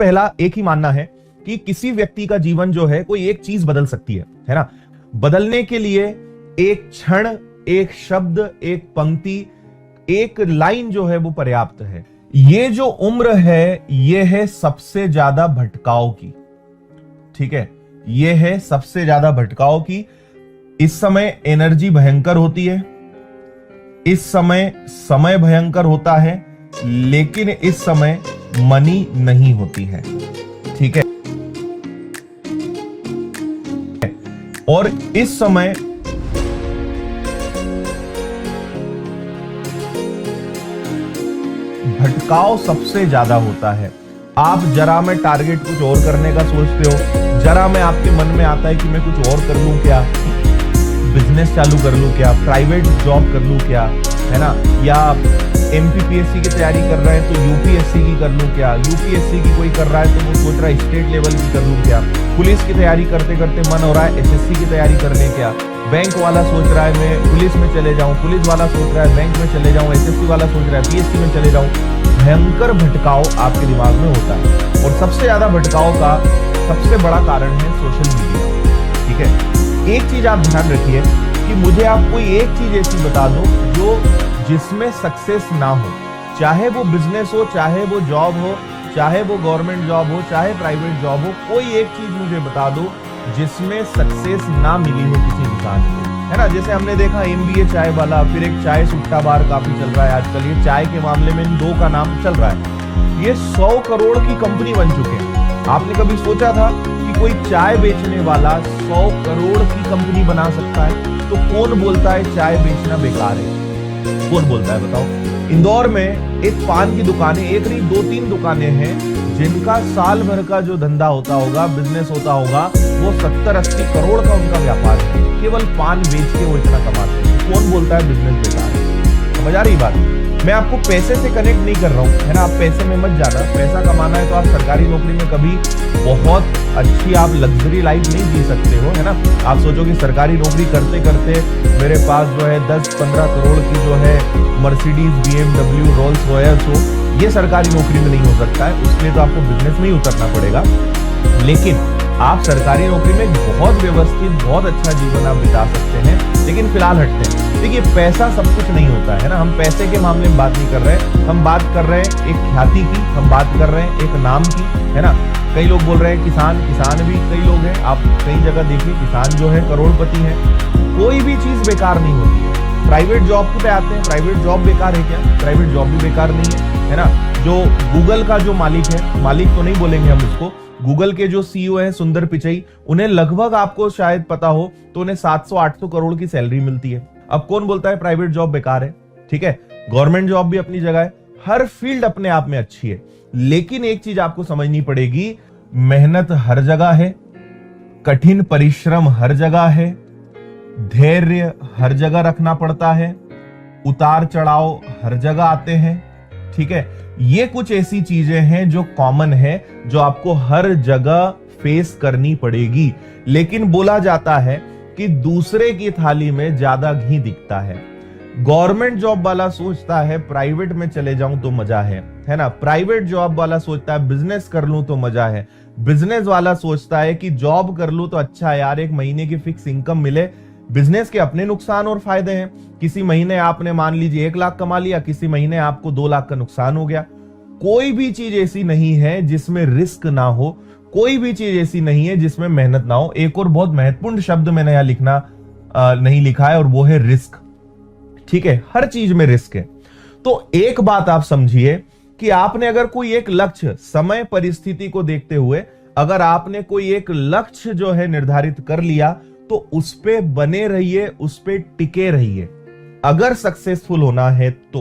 पहला एक ही मानना है कि किसी व्यक्ति का जीवन जो है कोई एक चीज बदल सकती है ना। बदलने के लिए एक क्षण, एक शब्द, एक पंक्ति, एक लाइन जो है वो पर्याप्त है। ये जो उम्र है ये है सबसे ज्यादा भटकाव की, ठीक है, ये है सबसे ज्यादा भटकाव की। इस समय एनर्जी भयंकर होती है, इस समय भयंकर होता है, लेकिन इस समय मनी नहीं होती है, ठीक है। और इस समय भटकाव सबसे ज्यादा होता है। आप जरा में टारगेट कुछ और करने का सोचते हो, जरा में आपके मन में आता है कि मैं कुछ और कर लूं क्या, बिजनेस चालू कर लूं क्या, प्राइवेट जॉब कर लूं क्या, है ना, या एमपीपीएससी की तैयारी कर रहा है तो यूपीएससी की कर लूं क्या, यूपीएससी की कोई कर रहा है तो वो सोच रहा है स्टेट लेवल की कर लूं क्या, पुलिस की तैयारी करते करते मन हो रहा है एसएससी की तैयारी कर लें क्या, बैंक वाला सोच रहा है मैं पुलिस में चले जाऊं, पुलिस वाला सोच रहा है बैंक में चले जाऊं, एसएससी वाला सोच रहा है पीएससी में चले जाऊं। भयंकर भटकाव आपके दिमाग में होता है और सबसे ज्यादा भटकाव का सबसे बड़ा कारण है सोशल मीडिया, ठीक है। एक चीज आप ध्यान रखिए कि मुझे आप कोई एक चीज ऐसी बता दो जो जिसमें सक्सेस ना हो, चाहे वो बिजनेस हो, चाहे वो जॉब हो, चाहे वो गवर्नमेंट जॉब हो, चाहे प्राइवेट जॉब हो, कोई एक चीज मुझे बता दो जिसमें सक्सेस ना मिली हो किसी इंसान को, है ना। जैसे हमने देखा एमबीए चाय वाला, फिर एक चाय सुट्टा बार काफी चल रहा है आजकल, ये चाय के मामले में इन दो का नाम चल रहा है। ये 100 करोड़ की कंपनी बन चुके हैं। आपने कभी सोचा था कि कोई चाय बेचने वाला 100 करोड़ की कंपनी बना सकता है? तो कौन बोलता है चाय बेचना बेकार है? कौन बोलता है बताओ? इंदौर में एक पान की दुकानें, एक नहीं 2-3 दुकानें हैं जिनका साल भर का जो धंधा होता होगा, बिजनेस होता होगा, वो 70-80 करोड़ का उनका व्यापार है। केवल पान बेच के वो इतना कमाते हैं। कौन बोलता है बिजनेस बेकार है? समझ आ रही बात? मैं आपको पैसे से कनेक्ट नहीं कर रहा हूँ, है ना। आप पैसे में मत जाना, पैसा कमाना है तो आप सरकारी नौकरी में कभी बहुत अच्छी आप लग्जरी लाइफ नहीं जी सकते हो, है ना। आप सोचो कि सरकारी नौकरी करते करते मेरे पास जो है 10-15 करोड़ की जो है मर्सिडीज, BMW, रोल्स रॉयल्स हो, ये सरकारी नौकरी में नहीं हो सकता है। उसके लिए तो आपको बिजनेस में ही उतरना पड़ेगा। लेकिन आप सरकारी नौकरी में बहुत व्यवस्थित, बहुत अच्छा जीवन आप बिता सकते हैं। लेकिन फिलहाल हटते हैं। देखिए, पैसा सब कुछ नहीं होता है ना। हम पैसे के मामले में बात नहीं कर रहे हैं, हम बात कर रहे हैं एक ख्याति की, हम बात कर रहे हैं एक नाम की, है ना। कई लोग बोल रहे हैं किसान भी कई लोग हैं, आप कई जगह देखिए किसान जो है करोड़पति है। कोई भी चीज बेकार नहीं होती है। प्राइवेट जॉब पे आते हैं, प्राइवेट जॉब बेकार है क्या? प्राइवेट जॉब भी बेकार नहीं है ना। जो गूगल का जो मालिक है, मालिक तो नहीं बोलेंगे हम उसको, गूगल के जो सीईओ हैं सुंदर पिचई, उन्हें लगभग आपको शायद पता हो तो उन्हें 700-800 करोड़ की सैलरी मिलती है। अब कौन बोलता है प्राइवेट जॉब बेकार है? ठीक है, गवर्नमेंट जॉब भी अपनी जगह है, हर फील्ड अपने आप में अच्छी है। लेकिन एक चीज आपको समझनी पड़ेगी, मेहनत हर जगह है, कठिन परिश्रम हर जगह है, धैर्य हर जगह रखना पड़ता है, उतार चढ़ाव हर जगह आते हैं, ठीक है। ये कुछ ऐसी चीजें हैं जो कॉमन है, जो आपको हर जगह फेस करनी पड़ेगी। लेकिन बोला जाता है कि दूसरे की थाली में ज्यादा घी दिखता है। गवर्नमेंट जॉब वाला सोचता है प्राइवेट में चले जाऊं तो मजा है ना। प्राइवेट जॉब वाला सोचता है बिजनेस कर लूं तो मजा है। बिजनेस वाला सोचता है कि जॉब कर लूं तो अच्छा है यार, एक महीने की फिक्स इनकम मिले। बिजनेस के अपने नुकसान और फायदे हैं। किसी महीने आपने मान लीजिए 1 लाख कमा लिया, किसी महीने आपको 2 लाख का नुकसान हो गया। कोई भी चीज ऐसी नहीं है जिसमें रिस्क ना हो, कोई भी चीज ऐसी नहीं है जिसमें मेहनत ना हो। एक और बहुत महत्वपूर्ण शब्द मैंने यहां लिखना नहीं लिखा है और वो है रिस्क, ठीक है। हर चीज में रिस्क है। तो एक बात आप समझिए कि आपने अगर कोई एक लक्ष्य, समय परिस्थिति को देखते हुए अगर आपने कोई एक लक्ष्य जो है निर्धारित कर लिया तो उस पे बने रहिए, उस पे टिके रहिए। अगर सक्सेसफुल होना है तो